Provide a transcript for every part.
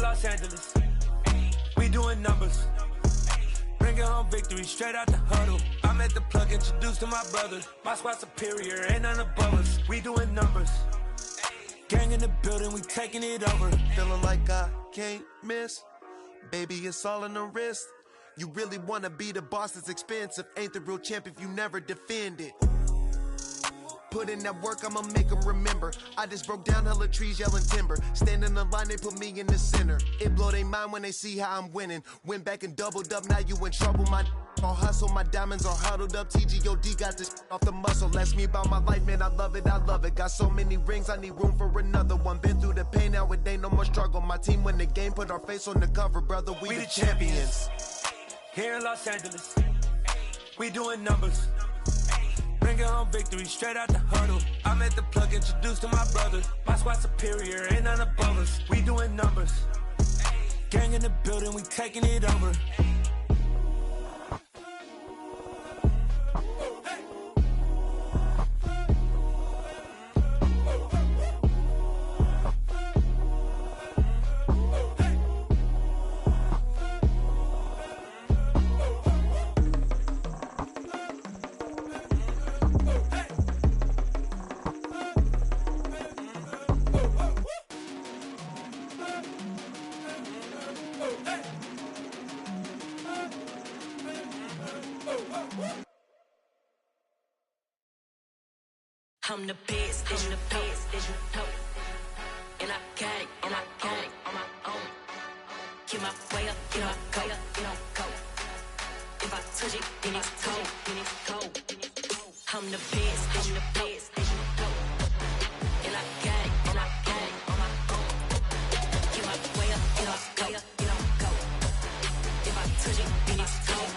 Los Angeles, we doing numbers. Bringing home victory straight out the huddle. I'm at the plug, introduced to my brother. My squad superior, ain't none above us. We doing numbers. Gang in the building, we taking it over. Feeling like I can't miss. Baby, it's all in the wrist. You really wanna be the boss, it's expensive. Ain't the real champ if you never defend it. Put in that work, I'ma make them remember. I just broke down hella trees, yelling timber. Stand in the line, they put me in the center. It blow their mind when they see how I'm winning. Went back and doubled up, now you in trouble. My all hustle, my diamonds are huddled up. TGOD got this off the muscle. Ask me about my life, man, I love it, I love it. Got so many rings, I need room for another one. Been through the pain, now it ain't no more struggle. My team win the game, put our face on the cover, brother, we the champions. Here in Los Angeles, we doing numbers. Bringing home victory straight out the huddle. I'm at the plug, introduced to my brother. My squad superior, ain't none above us. We doing numbers. Gang in the building, we taking it over. I'm the best, I'm the best, as you know. And I got it on my own. Get my way up, get my go, go. If I touch it, then it's cold, I'm the best, I'm the best, as you know. And I got it on my own. Get my way up, get my go. If I touch it, then it's cold,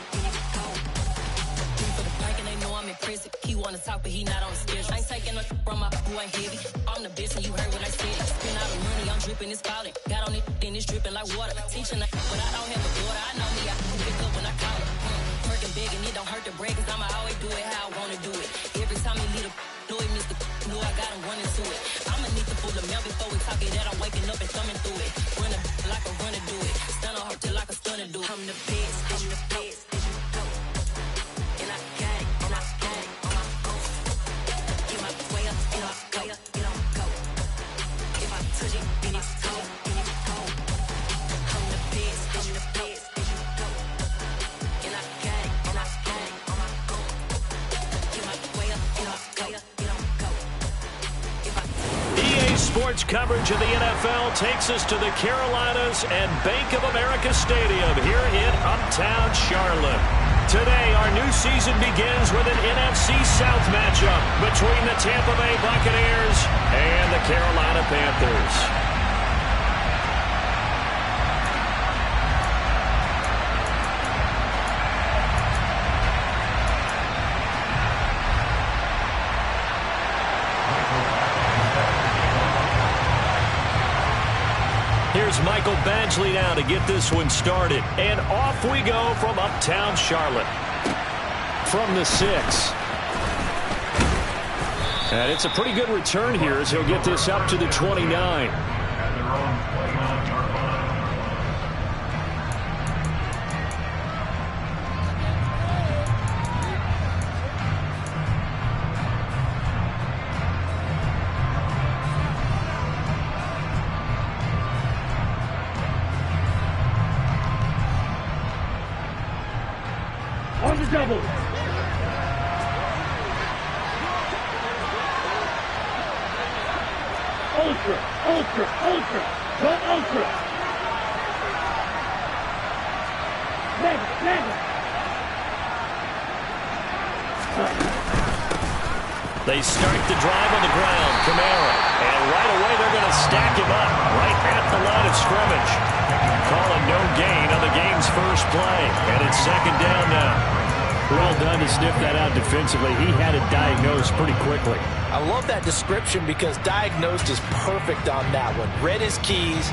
For the blank and they know I'm impressive. He wanna talk, but he not on the schedule. I ain't taking no from my who ain't heavy. I'm the best and you heard what I said. Spend all the money, I'm dripping, it's falling. Got on it, then it's dripping like water. Teaching but I don't have a daughter. I know me, I can pick up when I call it. Working big and it don't hurt to break, cause I'ma always do it how I wanna do it. Every time he lead a do it, Mr. Know I got him running to it. I'ma need to pull the mail before we talk it that I'm waking up and thumbing through it. Run like a runner do it. Stun on her till like a stunner do it. I'm the best, I'm the best, as you know. And I got it, and I got it on my own. Get my way up, get my go. If I touch it, then it's cold, I'm the best, as you know. And I got it, and I got it on my own. Get my way up, get my go. EA Sports coverage of the NFL takes us to the Carolinas and Bank of America Stadium here in Uptown Charlotte. Today, our new season begins with an NFC South matchup between the Tampa Bay Buccaneers and the Carolina Panthers. Here's Michael Badgley now to get this one started. And off we go from Uptown Charlotte. From the 6. And it's a pretty good return here as he'll get this up to the 29. On the double. Ultra. Go ultra. Mega. They start the drive on the ground. Kamara. And right away they're going to stack him up right at the line of scrimmage. Calling no gain on the game's first play. And it's second down now. Well done to sniff that out defensively. He had it diagnosed pretty quickly. I love that description because diagnosed is perfect on that one. Read his keys,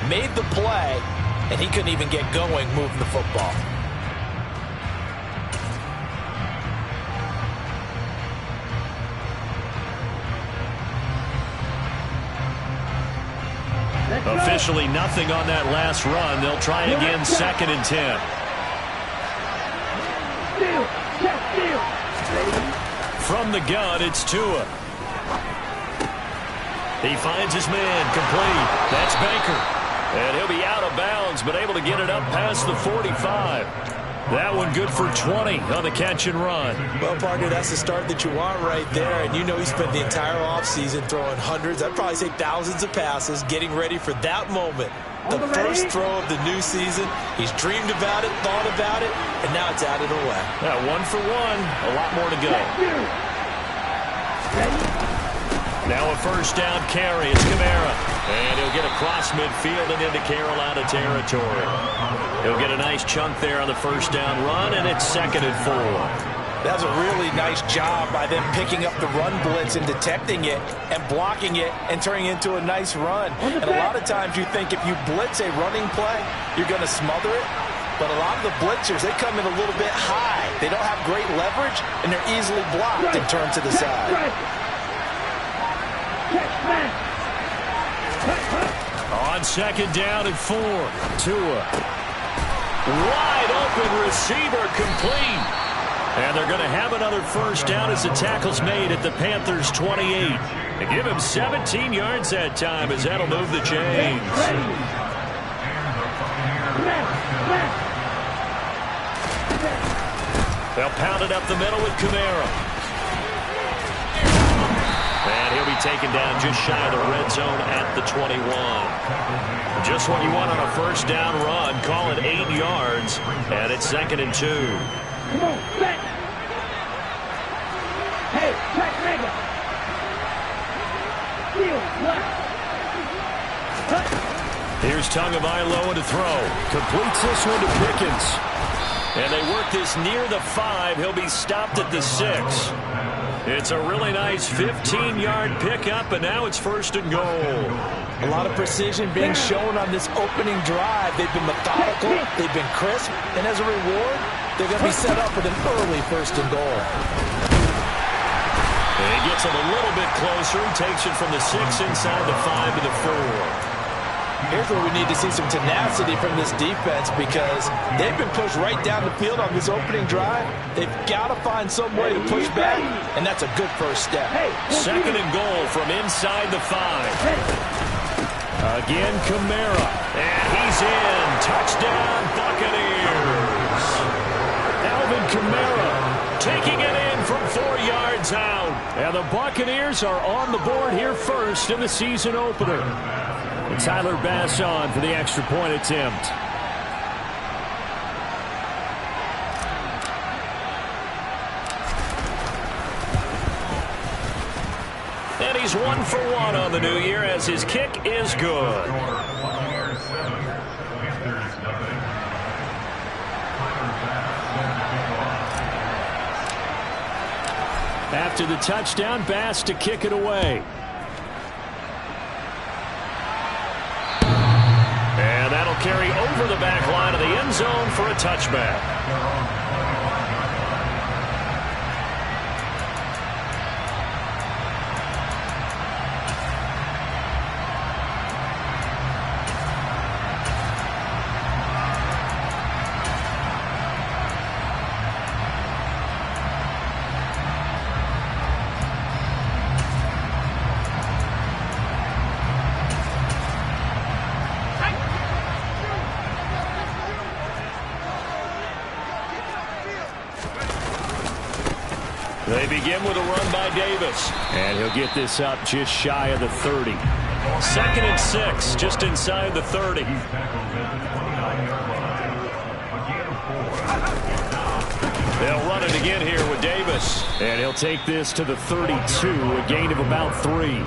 made the play, and he couldn't even get going moving the football. Officially nothing on that last run. They'll try again, 2nd and 10. From the gun, it's Tua. He finds his man, complete. That's Baker. And he'll be out of bounds, but able to get it up past the 45. That one good for 20 on the catch and run. Well, partner, that's the start that you want right there. And you know he spent the entire offseason throwing hundreds, I'd probably say thousands of passes, getting ready for that moment. The first throw of the new season. He's dreamed about it, thought about it, and now it's out of the way. Yeah, 1 for 1. A lot more to go. Now a first down carry. It's Kamara. And he'll get across midfield and into Carolina territory. He'll get a nice chunk there on the first down run, and it's 2nd and 4. That was a really nice job by them picking up the run blitz and detecting it and blocking it and turning it into a nice run. And a lot of times you think if you blitz a running play, you're going to smother it. But a lot of the blitzers, they come in a little bit high. They don't have great leverage, and they're easily blocked and turned to the side. On 2nd down and 4. Tua. Wide open receiver, complete. And they're going to have another first down as the tackle's made at the Panthers' 28. They give him 17 yards that time as that'll move the chains. They'll pound it up the middle with Kamara. And he'll be taken down just shy of the red zone at the 21. Just what you want on a first down run. Call it 8 yards. And it's 2nd and 2. Come on, back. Hey, track mega. Steal, left. Here's Tagovailoa to throw. Completes this one to Pickens. And they work this near the 5. He'll be stopped at the 6. It's a really nice 15-yard pickup, and now it's 1st and goal. A lot of precision being shown on this opening drive. They've been methodical. They've been crisp. And as a reward, they're going to be set up with an early 1st and goal. And he gets him a little bit closer. He takes it from the 6 inside the 5 to the 4. Here's where we need to see some tenacity from this defense because they've been pushed right down the field on this opening drive. They've got to find some way to push back, and that's a good first step. 2nd and goal from inside the 5. Again, Kamara. And he's in. Touchdown, Buccaneers. Alvin Kamara taking it in from 4 yards out. And the Buccaneers are on the board here first in the season opener. And Tyler Bass on for the extra point attempt. And he's 1 for 1 on the new year as his kick is good. After the touchdown, Bass to kick it away. And that'll carry over the back line of the end zone for a touchback. They begin with a run by Davis. And he'll get this up just shy of the 30. 2nd and 6, just inside the 30. They'll run it again here with Davis. And he'll take this to the 32, a gain of about 3.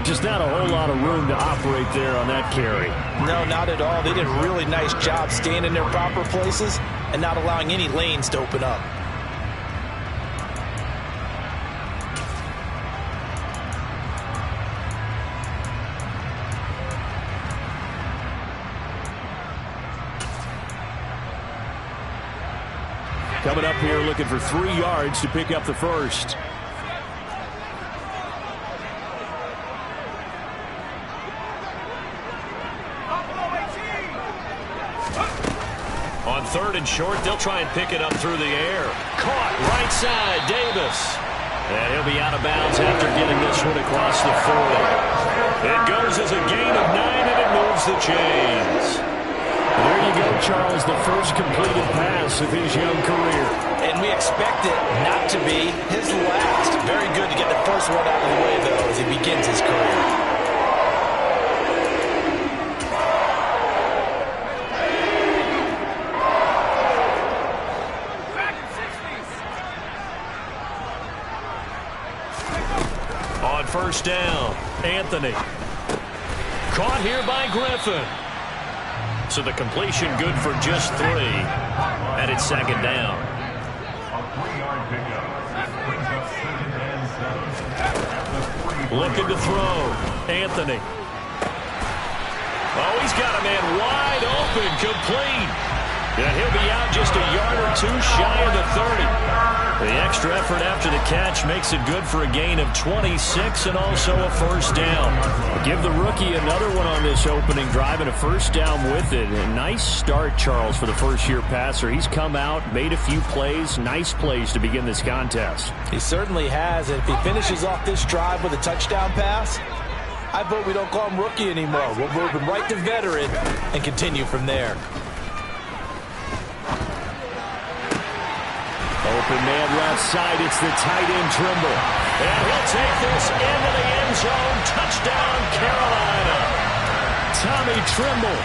Just not a whole lot of room to operate there on that carry. No, not at all. They did a really nice job staying in their proper places and not allowing any lanes to open up. Coming up here looking for 3 yards to pick up the first. 3rd and short. They'll try and pick it up through the air. Caught right side, Davis. And he'll be out of bounds after getting this one across the 40. It goes as a gain of 9, and it moves the chains. There you go, Charles, the first completed pass of his young career. And we expect it not to be his last. Very good to get the first one out of the way, though, as he begins his career. On first down, Anthony. Caught here by Griffin. So the completion good for just 3. And it's 2nd down. Looking to throw. Anthony. Oh, he's got a man wide open. Complete. And he'll be out just a yard or 2 shy of the 30. The extra effort after the catch makes it good for a gain of 26 and also a first down. Give the rookie another one on this opening drive and a first down with it. A nice start, Charles, for the first-year passer. He's come out, made a few plays, nice plays to begin this contest. He certainly has, and if he finishes off this drive with a touchdown pass, I vote we don't call him rookie anymore. We'll move him right to veteran and continue from there. Open man left side. It's the tight end, Trimble. And he'll take this into the end zone. Touchdown, Carolina. Tommy Trimble.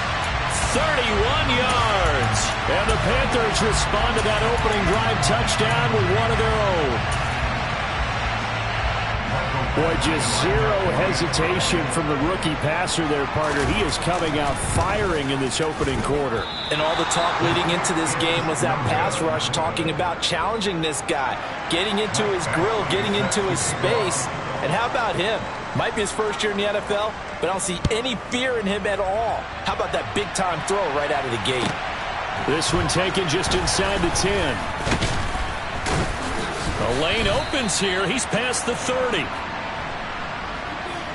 31 yards. And the Panthers respond to that opening drive touchdown with one of their own. Boy, just zero hesitation from the rookie passer there, partner. He is coming out firing in this opening quarter. And all the talk leading into this game was that pass rush, talking about challenging this guy, getting into his grill, getting into his space. And how about him? Might be his first year in the NFL, but I don't see any fear in him at all. How about that big-time throw right out of the gate? This one taken just inside the 10. The lane opens here. He's past the 30.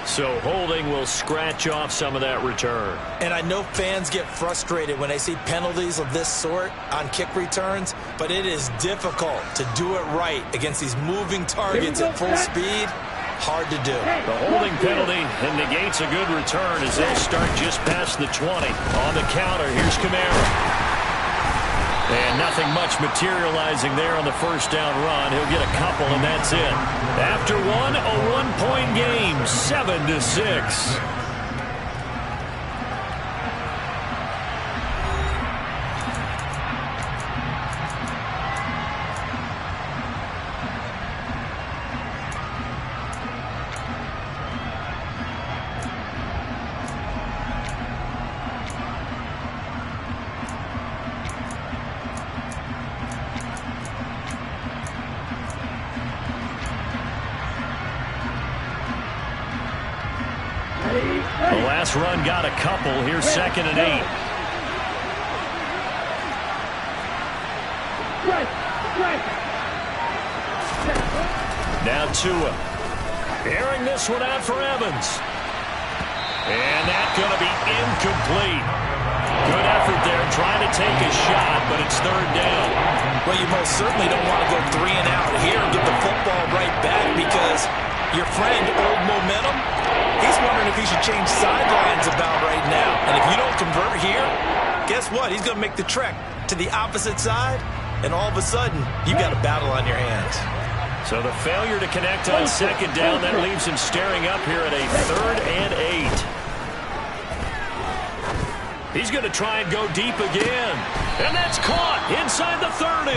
So holding will scratch off some of that return. And I know fans get frustrated when they see penalties of this sort on kick returns, but it is difficult to do it right against these moving targets at full speed. Hard to do. The holding penalty negates a good return as they'll start just past the 20. On the counter, here's Kamara. And nothing much materializing there on the first down run. He'll get a couple, and that's it. After one, a one-point game, 7-6. The last run got a couple. Here's 2nd and 8. Now Tua. Airing this one out for Evans. And that's going to be incomplete. Good effort there, trying to take a shot, but it's 3rd down. Well, you most certainly don't want to go 3 and out here and get the football right back because your friend, Old Momentum, he's wondering if he should change sidelines about right now. And if you don't convert here, guess what? He's going to make the trek to the opposite side, and all of a sudden, you've got a battle on your hands. So the failure to connect on 2nd down, that leaves him staring up here at a 3rd and 8. He's going to try and go deep again. And that's caught inside the 30.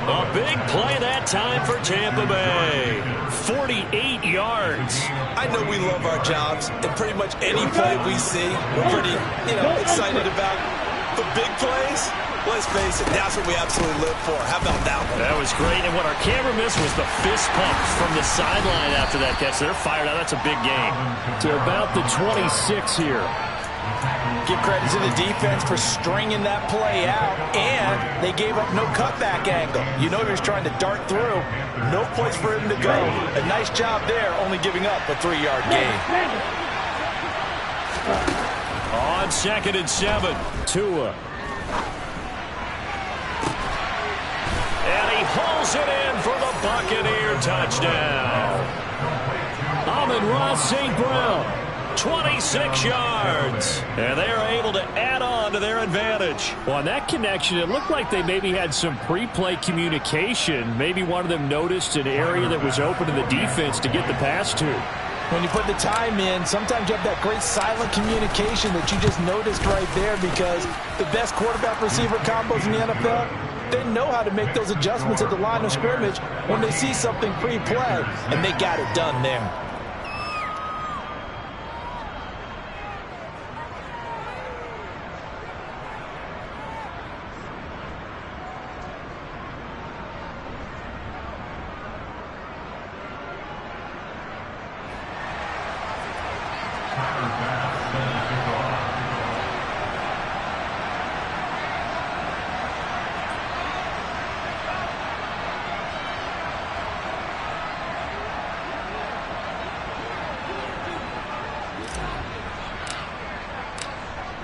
A big play that time for Tampa Bay. 48 yards. I know we love our jobs, and pretty much any play we see, we're pretty, excited about. But big plays, let's face it, that's what we absolutely live for. How about that one? That was great, and what our camera missed was the fist pump from the sideline after that catch. They're fired out. That's a big game. To about the 26 here. Give credit to the defense for stringing that play out, and they gave up no cutback angle. You know he was trying to dart through. No place for him to go. A nice job there, only giving up a 3-yard gain. On 2nd and 7, Tua. drills it in for the Buccaneer touchdown. Amon-Ra St. Brown. 26 yards, and they are able to add on to their advantage. Well, on that connection, it looked like they maybe had some pre-play communication. Maybe one of them noticed an area that was open to the defense to get the pass to. When you put the time in, sometimes you have that great silent communication that you just noticed right there, because the best quarterback-receiver combos in the NFL, they know how to make those adjustments at the line of scrimmage when they see something pre-play, and they got it done there.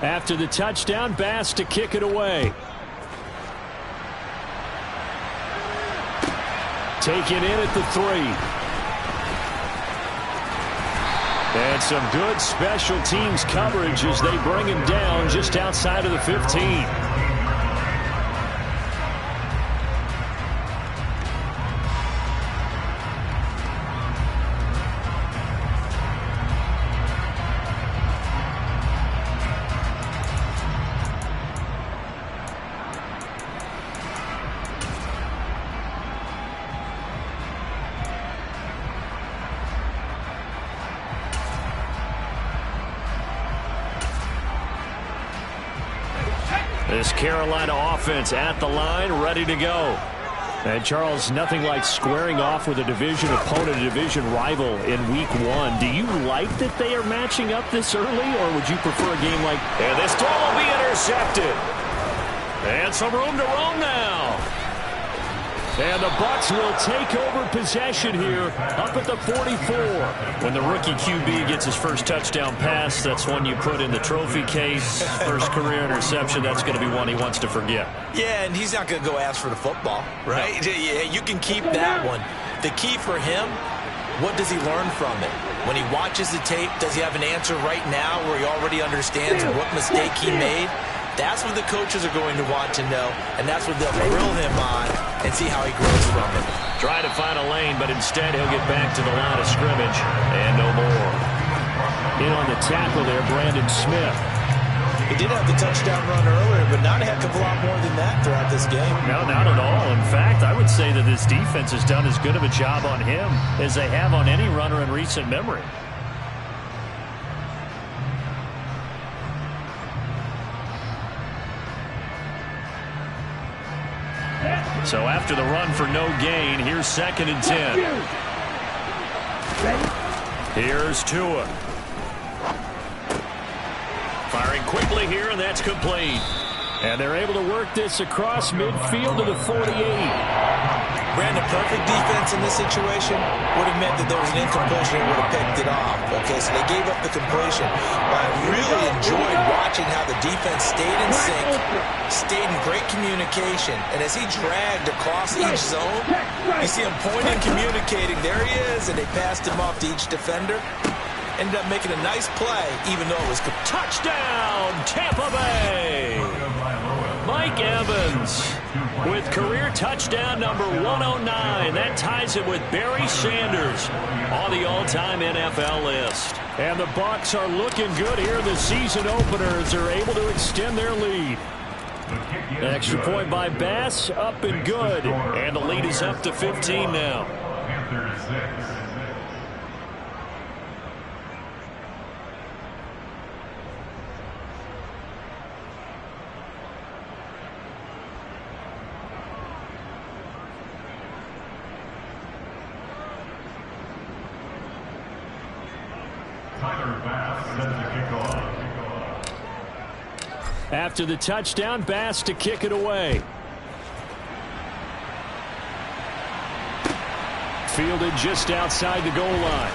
After the touchdown, Bass to kick it away. Taken in at the 3. And some good special teams coverage as they bring him down just outside of the 15. This Carolina offense at the line, ready to go. And, Charles, nothing like squaring off with a division opponent, a division rival in Week 1. Do you like that they are matching up this early, or would you prefer a game like... And this throw will be intercepted. And some room to roam now. And the Bucs will take over possession here up at the 44. When the rookie QB gets his first touchdown pass, that's one you put in the trophy case. First career interception, that's going to be one he wants to forget. Yeah, and he's not going to go ask for the football, right? No. You can keep that one. The key for him, what does he learn from it? When he watches the tape, does he have an answer right now where he already understands what mistake he made? That's what the coaches are going to want to know, and that's what they'll grill him on and see how he grows from it. Try to find a lane, but instead he'll get back to the line of scrimmage and no more. In on the tackle there, Brandon Smith. He did have the touchdown run earlier, but not a heck of a lot more than that throughout this game. No, not at all. In fact, I would say that this defense has done as good of a job on him as they have on any runner in recent memory. So after the run for no gain, here's 2nd and 10. Here's Tua. Firing quickly here, and that's complete. And they're able to work this across midfield to the 48. Brandon, perfect defense in this situation would have meant that there was an incompletion and would have picked it off. Okay, so they gave up the completion. But I really enjoyed watching how the defense stayed in sync, stayed in great communication. And as he dragged across each zone, you see him pointing, communicating. There he is, and they passed him off to each defender. Ended up making a nice play, even though it was... Touchdown, Tampa Bay! Mike Evans with career touchdown number 109. That ties him with Barry Sanders on the all-time NFL list. And the Bucs are looking good here in the season opener as they're able to extend their lead. An extra point by Bass, up and good. And the lead is up to 15 now. After the touchdown, Bass to kick it away. Fielded just outside the goal line.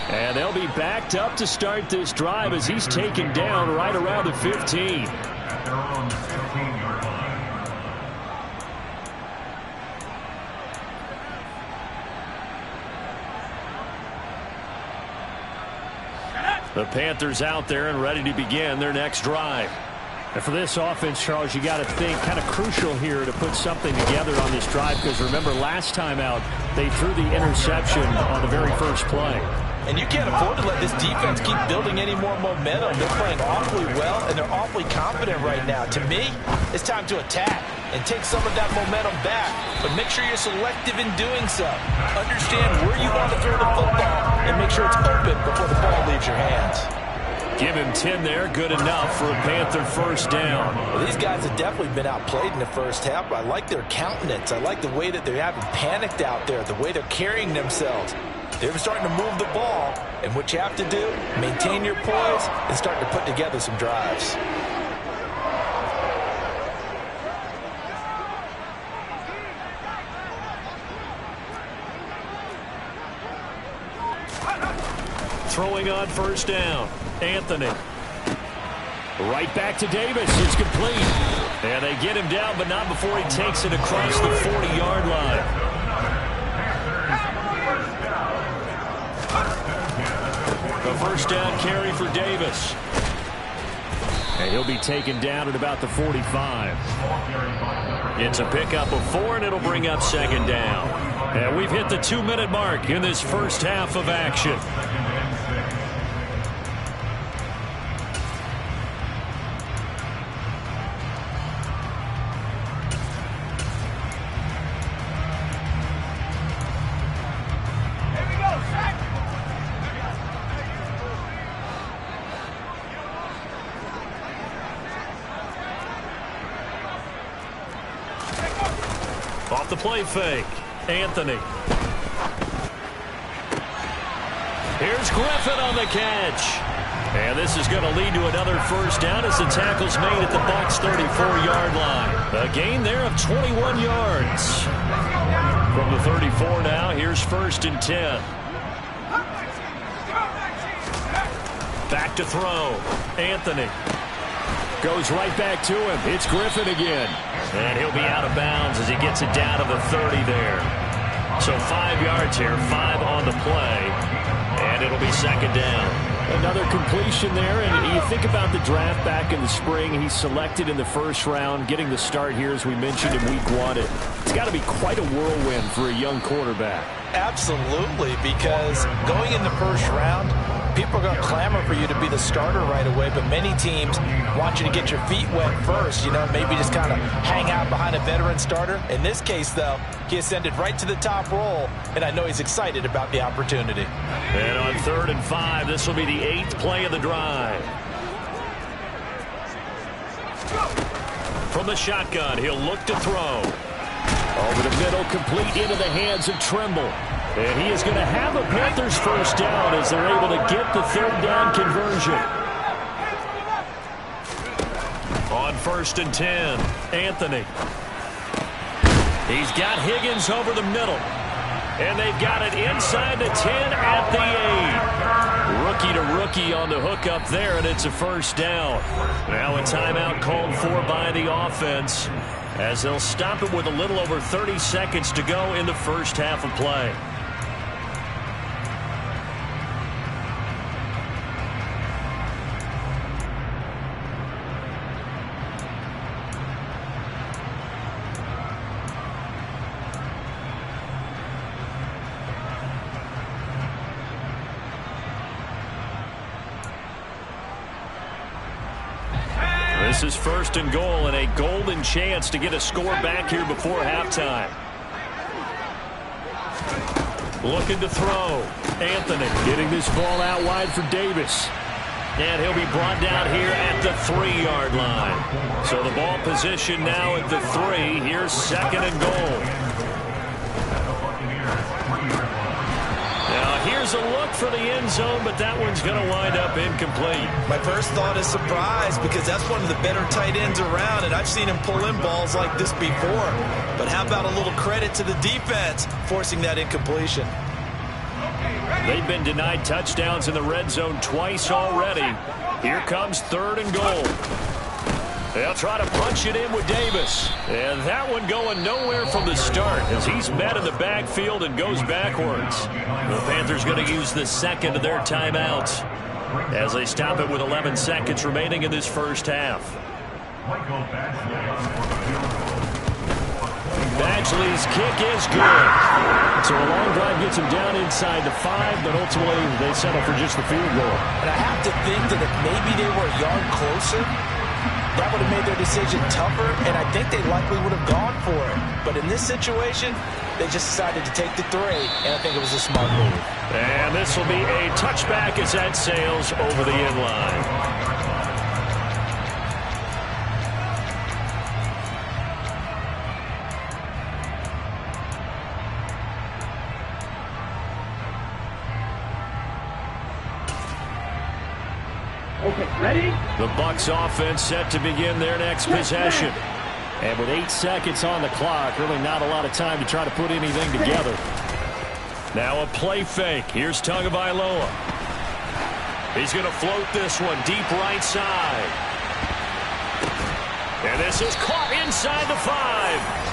And they'll be backed up to start this drive as he's taken down right around the 15. They're on the 15-yard line. The Panthers out there and ready to begin their next drive. And for this offense, Charles, you got to think kind of crucial here to put something together on this drive, because remember last time out they threw the interception on the very first play. And you can't afford to let this defense keep building any more momentum. They're playing awfully well, and they're awfully confident right now. To me, it's time to attack and take some of that momentum back. But make sure you're selective in doing so. Understand where you want to throw the football and make sure it's open before the ball leaves your hands. Give him 10 there. Good enough for a Panther first down. Well, these guys have definitely been outplayed in the first half. I like their countenance. I like the way that they haven't panicked out there, the way they're carrying themselves. They're starting to move the ball, and what you have to do, maintain your poise and start to put together some drives. Throwing on first down, Anthony. Right back to Davis. It's complete. And they get him down, but not before he takes it across the 40-yard line. A first down carry for Davis. And he'll be taken down at about the 45. It's a pickup of 4, and it'll bring up second down. And we've hit the 2-minute mark in this first half of action. Off the play fake, Anthony. Here's Griffin on the catch. And this is going to lead to another first down as the tackle's made at the Bucs' 34-yard line. A gain there of 21 yards. From the 34 now, here's first and 10. Back to throw, Anthony. Goes right back to him. It's Griffin again. And he'll be out of bounds as he gets it down to the 30 there. So 5 yards here, 5 on the play. And it'll be second down. Another completion there, and you think about the draft back in the spring. He's selected in the first round, getting the start here, as we mentioned, in week 1. It's got to be quite a whirlwind for a young quarterback. Absolutely, because going in the first round, people are going to clamor for you to be the starter right away, but many teams want you to get your feet wet first, maybe just kind of hang out behind a veteran starter. In this case, though, he ascended right to the top roll, and I know he's excited about the opportunity. And on 3rd and 5, this will be the 8th play of the drive. From the shotgun, he'll look to throw. Over the middle, complete into the hands of Trimble. And he is going to have a Panthers first down as they're able to get the 3rd down conversion. On 1st and 10, Anthony. He's got Higgins over the middle. And they've got it inside the 10 at the 8. Rookie to rookie on the hook up there, and it's a first down. Now a timeout called for by the offense, as they'll stop it with a little over 30 seconds to go in the first half of play. This is 1st and goal, and a golden chance to get a score back here before halftime. Looking to throw. Anthony getting this ball out wide for Davis. And he'll be brought down here at the 3-yard line. So the ball position now at the 3. Here's 2nd and goal. Now here's a look for the end zone, but that one's going to wind up incomplete. My first thought is surprise, because that's one of the better tight ends around, and I've seen him pull in balls like this before. But how about a little credit to the defense forcing that incompletion? They've been denied touchdowns in the red zone twice already. Here comes 3rd and goal. They'll try to punch it in with Davis. And that one going nowhere from the start as he's met in the backfield and goes backwards. The Panthers going to use the second of their timeouts as they stop it with 11 seconds remaining in this first half. Badgley's kick is good. So a long drive gets him down inside the 5, but ultimately they settle for just the field goal. And I have to think that if maybe they were a yard closer, that would have made their decision tougher, and I think they likely would have gone for it. But in this situation, they just decided to take the 3, and I think it was a smart move. And this will be a touchback as that sails over the end line. Okay, ready? The Bucs offense set to begin their next possession. And with 8 seconds on the clock, really not a lot of time to try to put anything together. Now a play fake. Here's Tagovailoa. He's going to float this one deep right side. And this is caught inside the 5.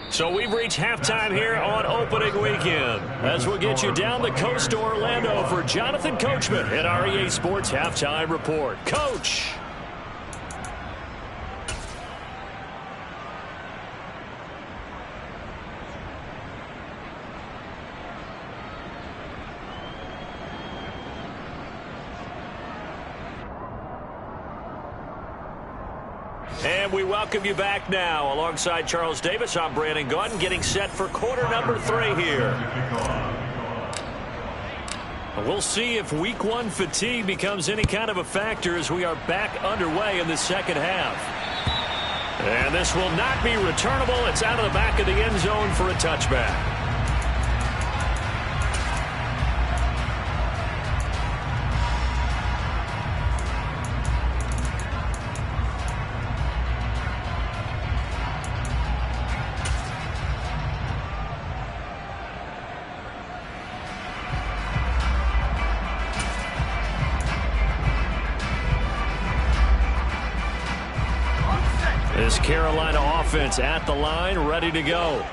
So we've reached halftime here on opening weekend. As we'll get you down the coast to Orlando for Jonathan Coachman at our EA Sports Halftime Report. Coach! And we welcome you back now. Alongside Charles Davis, I'm Brandon Gaudin, getting set for quarter number 3 here. We'll see if week 1 fatigue becomes any kind of a factor as we are back underway in the second half. And this will not be returnable. It's out of the back of the end zone for a touchback. This Carolina offense at the line, ready to go.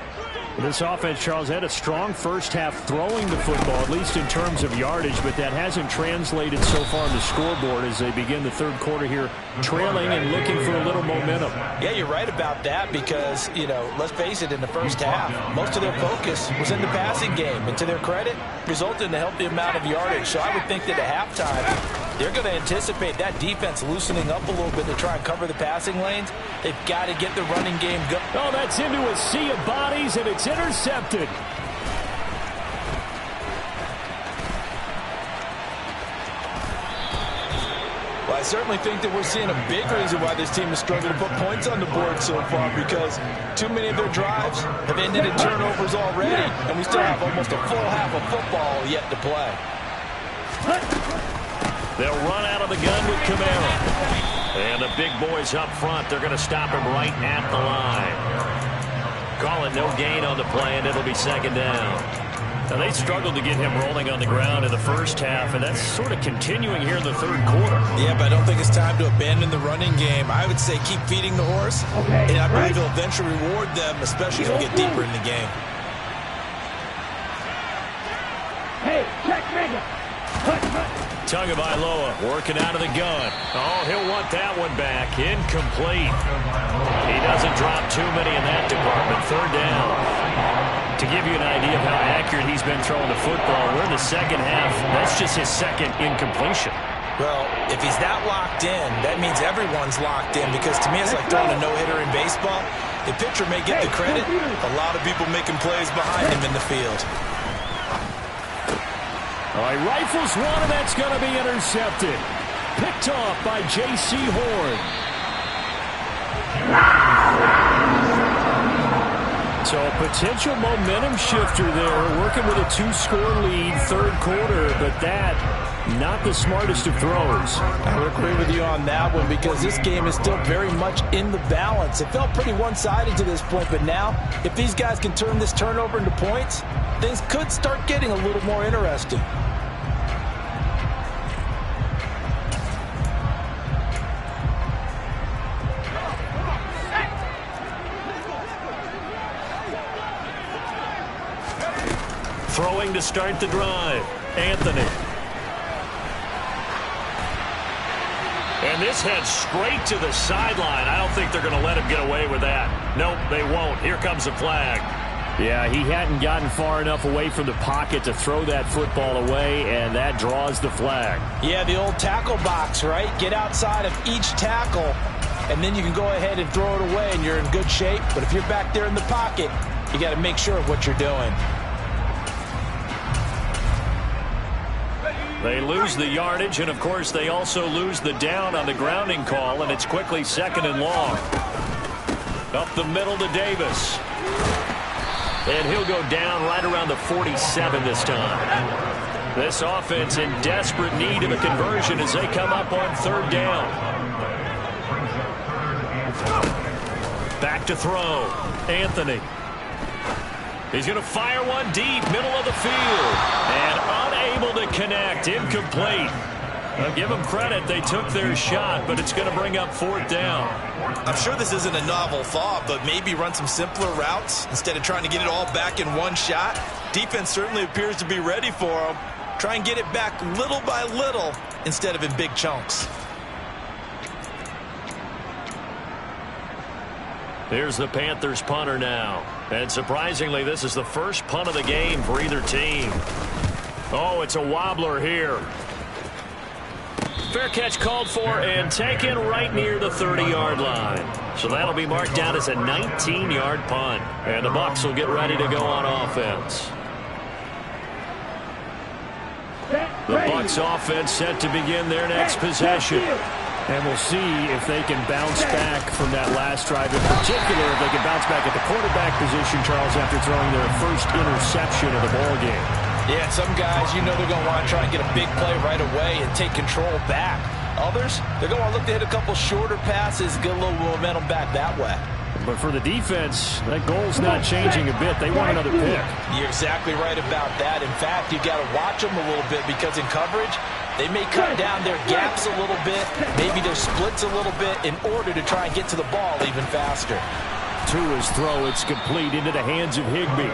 This offense, Charles, had a strong first half throwing the football, at least in terms of yardage, but that hasn't translated so far on the scoreboard as they begin the third quarter here, trailing and looking for a little momentum. Yeah, you're right about that because, you know, let's face it, in the first half, most of their focus was in the passing game, and to their credit, resulted in a healthy amount of yardage. So I would think that at halftime, they're going to anticipate that defense loosening up a little bit to try and cover the passing lanes. They've got to get the running game going. Oh, that's into a sea of bodies, and it's intercepted. Well, I certainly think that we're seeing a big reason why this team has struggled to put points on the board so far, because too many of their drives have ended in turnovers already, and we still have almost a full half of football yet to play. They'll run out of the gun with Kamara. And the big boys up front, they're going to stop him right at the line. Call it no gain on the play, and it'll be second down. Now, they struggled to get him rolling on the ground in the first half, and that's sort of continuing here in the third quarter. Yeah, but I don't think it's time to abandon the running game. I would say keep feeding the horse, and I believe he'll eventually reward them, especially as we get deeper in the game. Hey, check nigga. Tagovailoa working out of the gun. Oh, he'll want that one back. Incomplete. He doesn't drop too many in that department. Third down. To give you an idea of how accurate he's been throwing the football, we're in the second half. That's just his second incompletion. Well, if he's that locked in, that means everyone's locked in, because to me it's like throwing a no-hitter in baseball. The pitcher may get the credit. A lot of people making plays behind him in the field. All right, rifles one, and that's going to be intercepted. Picked off by J.C. Horn. So a potential momentum shifter there, working with a 2-score lead, third quarter, but that not the smartest of throws. I would agree with you on that one because this game is still very much in the balance. It felt pretty one-sided to this point, but now if these guys can turn this turnover into points, things could start getting a little more interesting. Throwing to start the drive, Anthony. And this heads straight to the sideline. I don't think they're going to let him get away with that. Nope, they won't. Here comes a flag. Yeah, he hadn't gotten far enough away from the pocket to throw that football away, and that draws the flag. Yeah, the old tackle box, right? Get outside of each tackle, and then you can go ahead and throw it away, and you're in good shape. But if you're back there in the pocket, you got to make sure of what you're doing. They lose the yardage, and, of course, they also lose the down on the grounding call, and it's quickly 2nd and long. Up the middle to Davis. And he'll go down right around the 47 this time. This offense in desperate need of a conversion as they come up on 3rd down. Back to throw. Anthony. He's going to fire one deep, middle of the field. And unable to connect, incomplete. I'll give them credit, they took their shot, but it's going to bring up 4th down. I'm sure this isn't a novel thought, but maybe run some simpler routes instead of trying to get it all back in one shot. Defense certainly appears to be ready for them. Try and get it back little by little instead of in big chunks. Here's the Panthers punter now. And surprisingly, this is the first punt of the game for either team. Oh, it's a wobbler here. Fair catch called for and taken right near the 30-yard line. So that'll be marked down as a 19-yard punt. And the Bucs will get ready to go on offense. The Bucs offense set to begin their next possession. And we'll see if they can bounce back from that last drive. In particular, if they can bounce back at the quarterback position, Charles, after throwing their first interception of the ball game. Yeah, and some guys, you know they're going to want to try and get a big play right away and take control back. Others, they're going to look to hit a couple shorter passes, get a little momentum back that way. But for the defense, that goal's not changing a bit. They want another pick. You're exactly right about that. In fact, you got to watch them a little bit because in coverage, they may cut down their gaps a little bit, maybe their splits a little bit in order to try and get to the ball even faster. To his throw, it's complete into the hands of Higbee.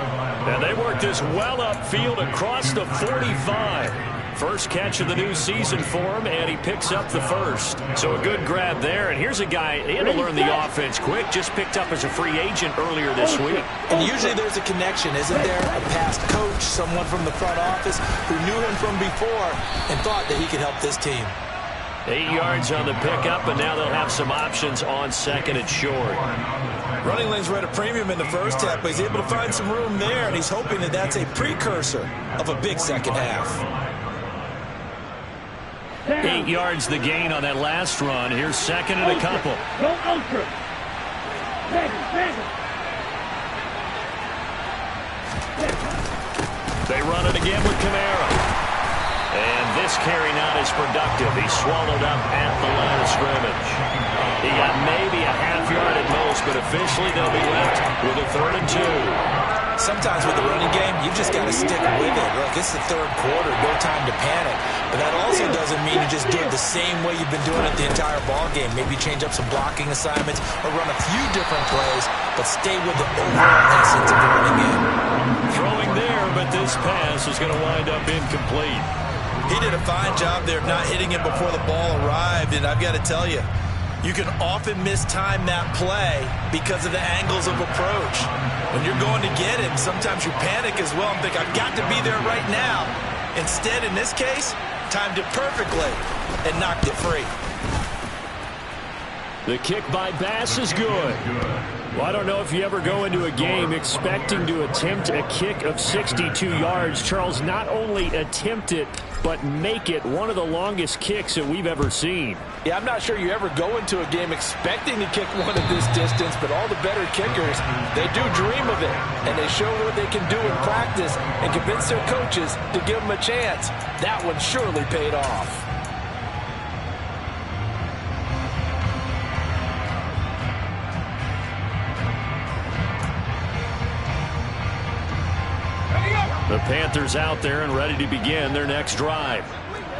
And they work this well upfield across the 45. First catch of the new season for him, and he picks up the first. So a good grab there. And here's a guy, he had to learn the offense quick, just picked up as a free agent earlier this week. And usually there's a connection, isn't there? A past coach, someone from the front office who knew him from before and thought that he could help this team. 8 yards on the pickup, and now they'll have some options on 2nd and short. Running lanes were at a premium in the first half, but he's able to find some room there, and he's hoping that that's a precursor of a big second half. 8 yards the gain on that last run. Here's 2nd and a couple. Go ultra. They run it again with Kamara. And this carry not as productive. He's swallowed up at the line of scrimmage. He got maybe a half yard at most, but officially they'll be left with a 3rd and 2. Sometimes with the running game, you just got to stick with it. Look, it's the 3rd quarter, no time to panic. But that also doesn't mean you just do it the same way you've been doing it the entire ball game. Maybe change up some blocking assignments or run a few different plays, but stay with the overall essence of the running game. Throwing there, but this pass is going to wind up incomplete. He did a fine job there of not hitting it before the ball arrived, and I've got to tell you, you can often mistime that play because of the angles of approach. When you're going to get it, sometimes you panic as well and think, I've got to be there right now. Instead, in this case, timed it perfectly and knocked it free. The kick by Bass is good. Well, I don't know if you ever go into a game expecting to attempt a kick of 62 yards. Charles, not only attempt it, but make it one of the longest kicks that we've ever seen. Yeah, I'm not sure you ever go into a game expecting to kick one at this distance, but all the better kickers, they do dream of it, and they show what they can do in practice and convince their coaches to give them a chance. That one surely paid off. The Panthers out there and ready to begin their next drive.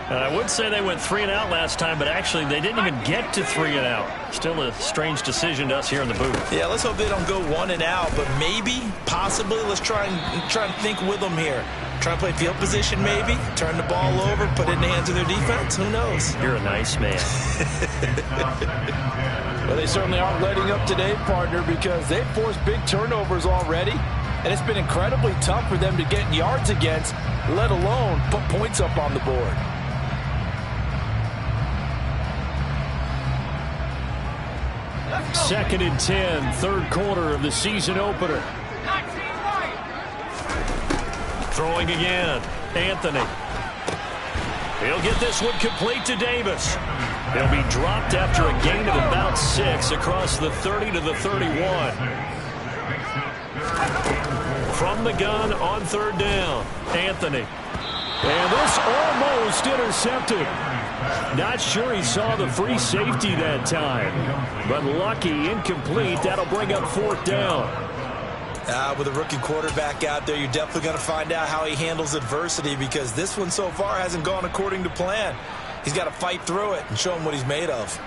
And I would say they went 3 and out last time, but actually they didn't even get to 3 and out. Still a strange decision to us here in the booth. Yeah, let's hope they don't go 1 and out, but maybe, possibly, let's try and think with them here. Try and play field position maybe, turn the ball over, put it in the hands of their defense. Who knows? You're a nice man. Well, they certainly aren't letting up today, partner, because they've forced big turnovers already. And it's been incredibly tough for them to get yards against, let alone put points up on the board. Second and 10, third quarter of the season opener. Throwing again, Anthony. He'll get this one complete to Davis. He'll be dropped after a gain of about 6 across the 30 to the 31. From the gun on third down, Anthony. And this almost intercepted. Not sure he saw the free safety that time. But lucky, incomplete. That'll bring up fourth down. With a rookie quarterback out there, you're definitely going to find out how he handles adversity, because this one so far hasn't gone according to plan. He's got to fight through it and show him what he's made of.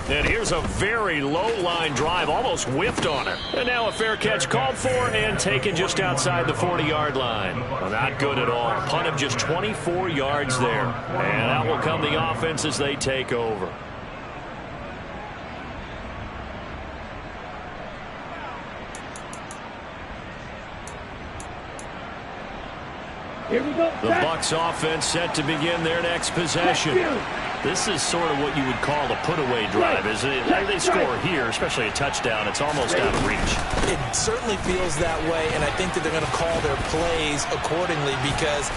And here's a very low-line drive, almost whiffed on it. And now a fair catch called for and taken just outside the 40-yard line. Well, not good at all. Punt of just 24 yards there. And out will come the offense as they take over. Here we go. The Bucs offense set to begin their next possession. This is sort of what you would call a put-away drive, isn't it? They score here, especially a touchdown. It's almost out of reach. It certainly feels that way, and I think that they're going to call their plays accordingly, because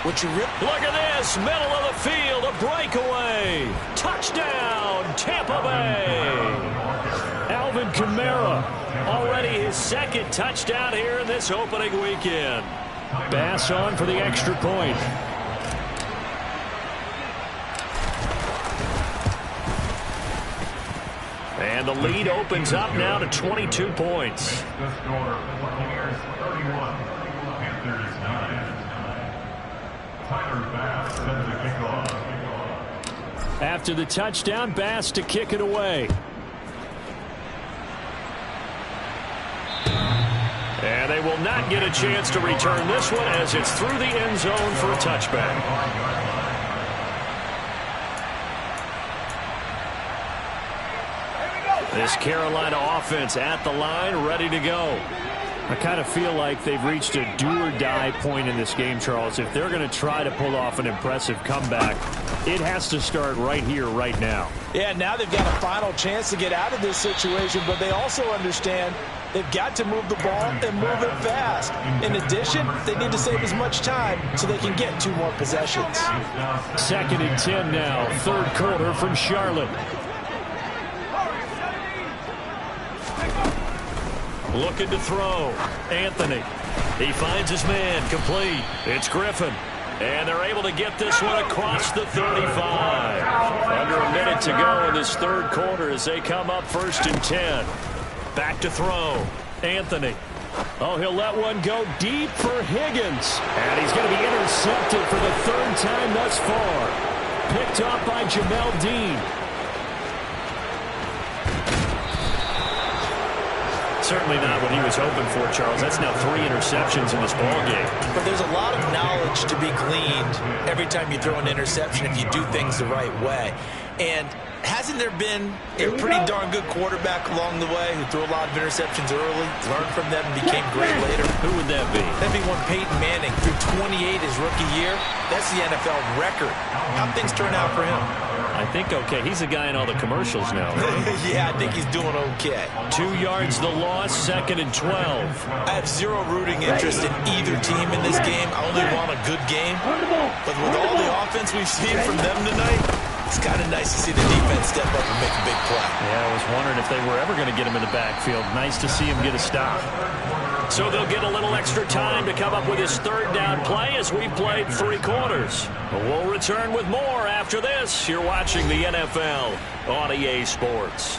what you look at this, middle of the field, a breakaway. Touchdown, Tampa Bay. Alvin Kamara, already his second touchdown here in this opening weekend. Bass on for the extra point. And the lead opens up now to 22 points. After the touchdown, Bass to kick it away. And they will not get a chance to return this one as it's through the end zone for a touchback. This Carolina offense at the line, ready to go. I kind of feel like they've reached a do-or-die point in this game, Charles. If they're going to try to pull off an impressive comeback, it has to start right here, right now. Yeah, now they've got a final chance to get out of this situation, but they also understand they've got to move the ball and move it fast. In addition, they need to save as much time so they can get 2 more possessions. Second and 10 now, third quarter from Charlotte. Looking to throw. Anthony. He finds his man. Complete. It's Griffin. And they're able to get this one across the 35. Under a minute to go in this third quarter as they come up first and 10. Back to throw. Anthony. Oh, he'll let one go deep for Higgins. And he's going to be intercepted for the third time thus far. Picked up by Jamel Dean. Certainly not what he was hoping for, Charles. That's now 3 interceptions in this ballgame. But there's a lot of knowledge to be gleaned every time you throw an interception if you do things the right way. And Hasn't there been a pretty darn good quarterback along the way who threw a lot of interceptions early, learned from them, and became great later? Who would that be? That'd be one Peyton Manning threw 28 his rookie year. That's the NFL record. How'd things turn out for him? I think okay. He's a guy in all the commercials now, right? Yeah, I think he's doing okay. 2 yards the loss, 2nd and 12. I have zero rooting interest in either team in this game. I only want a good game. But with all the offense we've seen from them tonight, it's kind of nice to see the defense step up and make a big play. Yeah, I was wondering if they were ever going to get him in the backfield. Nice to see him get a stop. So they'll get a little extra time to come up with his 3rd down play as we played 3 quarters. We'll return with more after this. You're watching the NFL on EA Sports.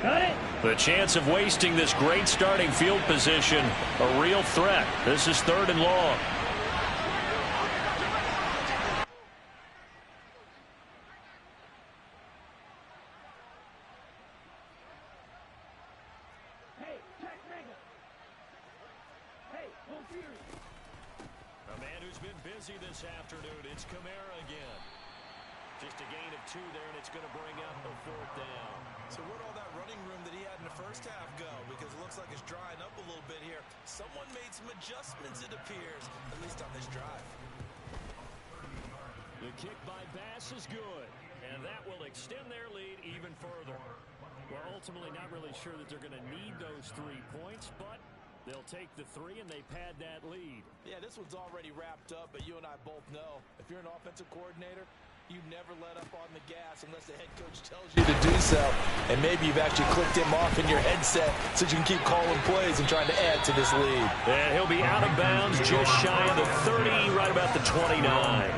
Got it. The chance of wasting this great starting field position, a real threat. This is 3rd and long. A man who's been busy this afternoon, it's Kamara again. Just a gain of 2 there, and it's going to bring up a 4th down. So where'd all that running room that he had in the first half go? Because it looks like it's drying up a little bit here. Someone made some adjustments, it appears, at least on this drive. The kick by Bass is good, and that will extend their lead even further. We're ultimately not really sure that they're going to need those 3 points, but they'll take the 3 and they pad that lead. Yeah, this one's already wrapped up, but you and I both know if you're an offensive coordinator, you never let up on the gas unless the head coach tells you to do so. And maybe you've actually clicked him off in your headset so you can keep calling plays and trying to add to this lead. And he'll be out of bounds just shy of the 30, right about the 29.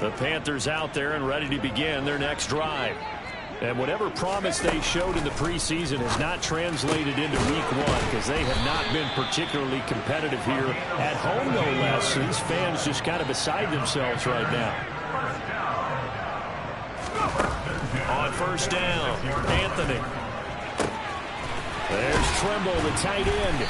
The Panthers out there and ready to begin their next drive. And whatever promise they showed in the preseason has not translated into week 1 because they have not been particularly competitive here at home, no less. So these fans just kind of beside themselves right now. On 1st down, Anthony. There's Trimble, the tight end.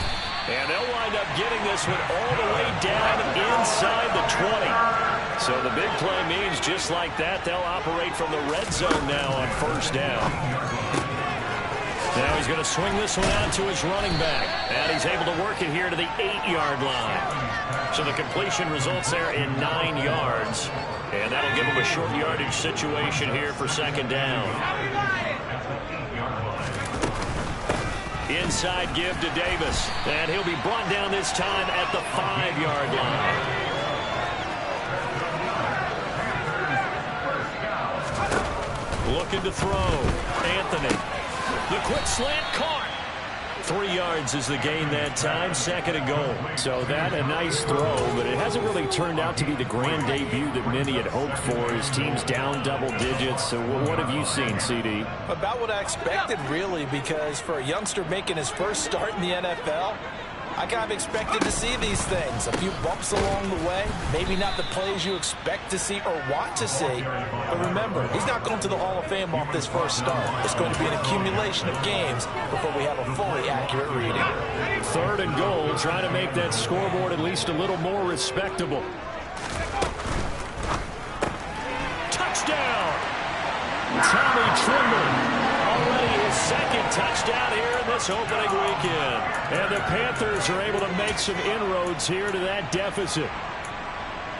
And they'll wind up getting this one all the way down inside the 20. So the big play means just like that, they'll operate from the red zone now on 1st down. Now he's going to swing this one out to his running back. And he's able to work it here to the 8-yard line. So the completion results there in 9 yards. And that'll give him a short yardage situation here for 2nd down. Inside give to Davis. And he'll be brought down this time at the 5-yard line. Looking to throw. Anthony. The quick slant caught. 3 yards is the gain that time. 2nd and goal. So that a nice throw, but it hasn't really turned out to be the grand debut that many had hoped for. His team's down double digits. So what have you seen, CD? About what I expected, really, because for a youngster making his first start in the NFL, I kind of expected to see these things. A few bumps along the way. Maybe not the plays you expect to see or want to see. But remember, he's not going to the Hall of Fame off this first start. It's going to be an accumulation of games before we have a fully accurate reading. 3rd and goal, trying to make that scoreboard at least a little more respectable. Touchdown! Tommy Trimble. Already his 2nd touchdown here in this opening weekend. And the Panthers are able to make some inroads here to that deficit.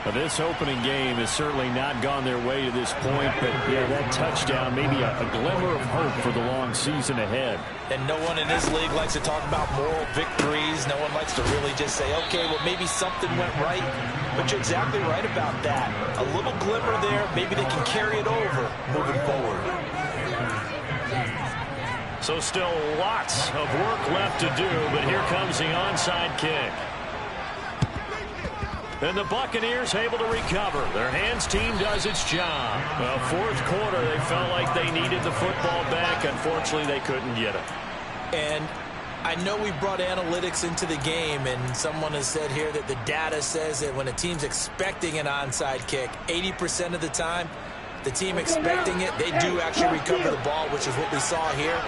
Now, this opening game has certainly not gone their way to this point, but yeah, that touchdown, maybe a glimmer of hope for the long season ahead. And no one in this league likes to talk about moral victories. No one likes to really just say, okay, well, maybe something went right. But you're exactly right about that. A little glimmer there, maybe they can carry it over moving forward. So still lots of work left to do, but here comes the onside kick. And the Buccaneers able to recover. Their hands team does its job. Well, 4th quarter, they felt like they needed the football back. Unfortunately, they couldn't get it. And I know we brought analytics into the game, and someone has said here that the data says that when a team's expecting an onside kick, 80% of the time, the team expecting it, they do actually recover the ball, which is what we saw here.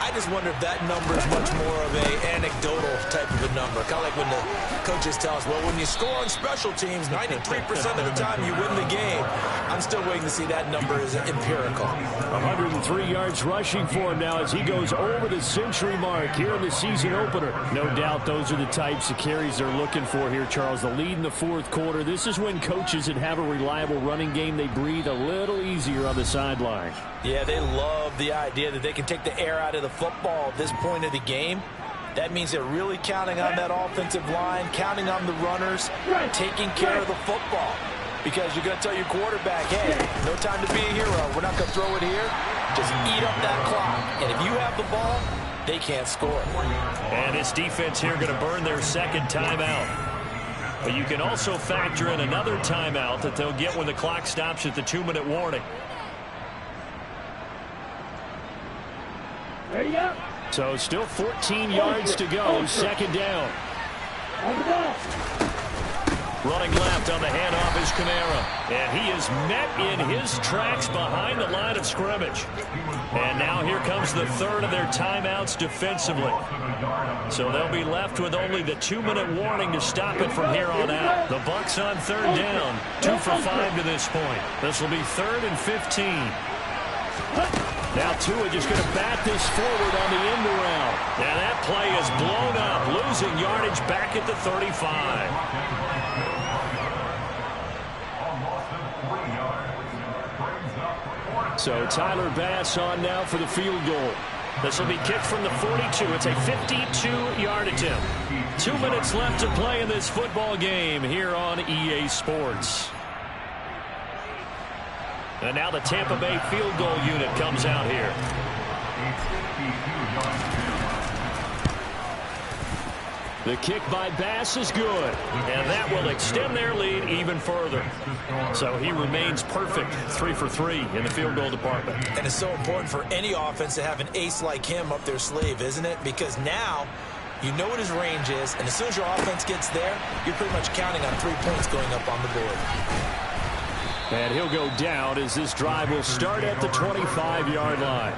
I just wonder if that number is much more of an anecdotal type of a number. Kind of like when the coaches tell us, well, when you score on special teams, 93% of the time you win the game. I'm still waiting to see that number is empirical. 103 yards rushing for him now as he goes over the century mark here in the season opener. No doubt those are the types of carries they're looking for here, Charles. The lead in the fourth quarter. This is when coaches that have a reliable running game, they breathe a little easier on the sideline. Yeah, they love the idea that they can take the air out of the football at this point of the game. That means they're really counting on that offensive line, counting on the runners, taking care of the football. Because you're going to tell your quarterback, hey, no time to be a hero. We're not going to throw it here. Just eat up that clock. And if you have the ball, they can't score. And this defense here going to burn their second timeout. But you can also factor in another timeout that they'll get when the clock stops at the 2-minute warning. There you go. So still 14 yards to go. Second down. On the ball. Running left on the handoff is Kamara. And he is met in his tracks behind the line of scrimmage. And now here comes the third of their timeouts defensively. So they'll be left with only the 2-minute warning to stop it from here on out. The Bucs on third down. 2 for 5 to this point. This will be 3rd and 15. Now Tua just going to bat this forward on the end around. And that play is blown up, losing yardage back at the 35. So Tyler Bass on now for the field goal. This will be kicked from the 42. It's a 52-yard attempt. 2 minutes left to play in this football game here on EA Sports. And now the Tampa Bay field goal unit comes out here. The kick by Bass is good, and that will extend their lead even further. So he remains perfect, 3 for 3 in the field goal department. And it's so important for any offense to have an ace like him up their sleeve, isn't it? Because now you know what his range is, and as soon as your offense gets there, you're pretty much counting on 3 points going up on the board. And he'll go down as this drive will start at the 25-yard line.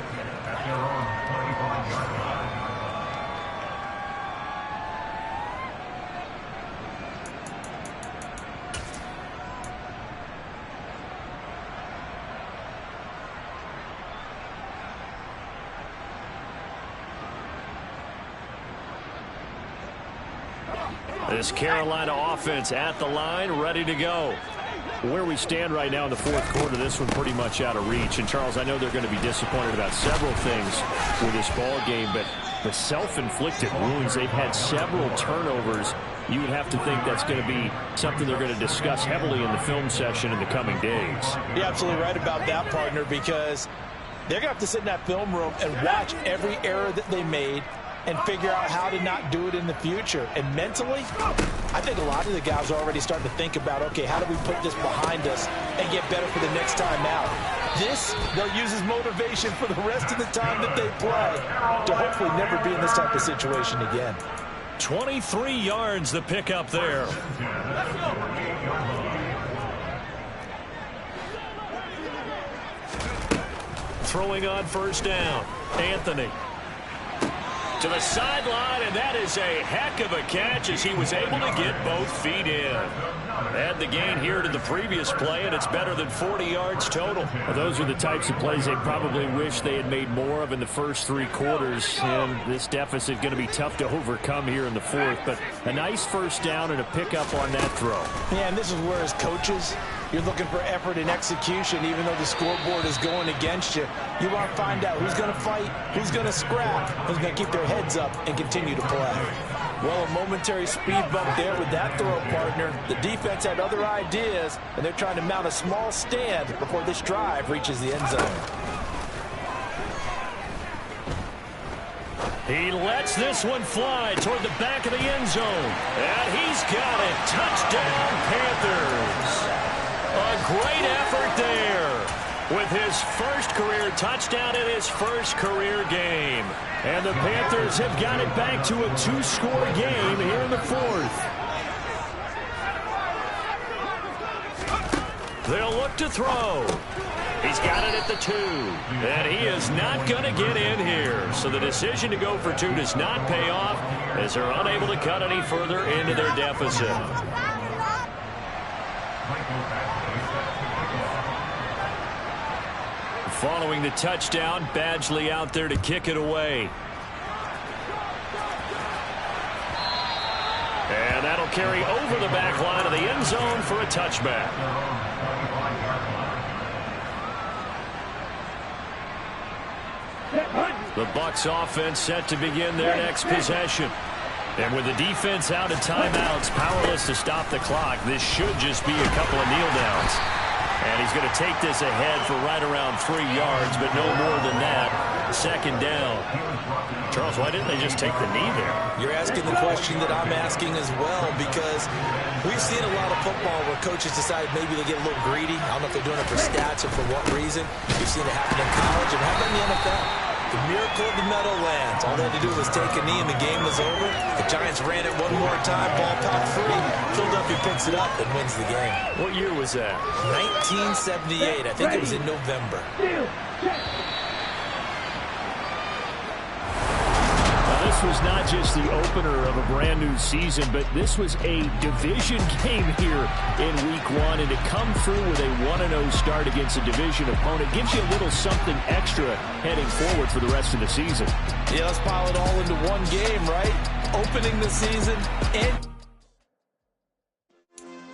This Carolina offense at the line, ready to go. Where we stand right now in the fourth quarter, this one pretty much out of reach. And, Charles, I know they're going to be disappointed about several things with this ball game, but the self-inflicted wounds, they've had several turnovers. You would have to think that's going to be something they're going to discuss heavily in the film session in the coming days. You're absolutely right about that, partner, because they're going to have to sit in that film room and watch every error that they made and figure out how to not do it in the future. And mentally, I think a lot of the guys are already starting to think about, okay, how do we put this behind us and get better for the next time out? This, they'll use as motivation for the rest of the time that they play to hopefully never be in this type of situation again. 23 yards the pickup there. Throwing on first down, Anthony. To the sideline, and that is a heck of a catch as he was able to get both feet in. Add the gain here to the previous play, and it's better than 40 yards total. Well, those are the types of plays they probably wish they had made more of in the first 3 quarters. And this deficit going to be tough to overcome here in the fourth. But a nice first down and a pickup on that throw. Yeah, and this is where, as coaches, you're looking for effort and execution, even though the scoreboard is going against you. You want to find out who's going to fight, who's going to scrap, who's going to keep their heads up and continue to play. Well, a momentary speed bump there with that throw, partner. The defense had other ideas, and they're trying to mount a small stand before this drive reaches the end zone. He lets this one fly toward the back of the end zone. And he's got it. Touchdown, Panthers. A great effort there. with his first career touchdown in his first career game. And the Panthers have got it back to a 2-score game here in the fourth. They'll look to throw. He's got it at the 2. And he is not going to get in here. So the decision to go for 2 does not pay off as they're unable to cut any further into their deficit. Following the touchdown, Badgley out there to kick it away. And that'll carry over the back line of the end zone for a touchback. The Bucs offense set to begin their next possession. And with the defense out of timeouts, powerless to stop the clock, this should just be a couple of kneel downs. And he's going to take this ahead for right around 3 yards, but no more than that. Second down. Charles, why didn't they just take the knee there? You're asking the question that I'm asking as well, because we've seen a lot of football where coaches decide maybe they get a little greedy. I don't know if they're doing it for stats or for what reason. We've seen it happen in college and happen in the NFL. The miracle of the Meadowlands. All they had to do was take a knee and the game was over. The Giants ran it one more time. Ball popped free. Philadelphia picks it up and wins the game. What year was that? 1978. I think it was in November. This was not just the opener of a brand new season, but this was a division game here in week 1, and to come through with a 1-0 start against a division opponent gives you a little something extra heading forward for the rest of the season. Yeah, let's pile it all into one game, right? Opening the season and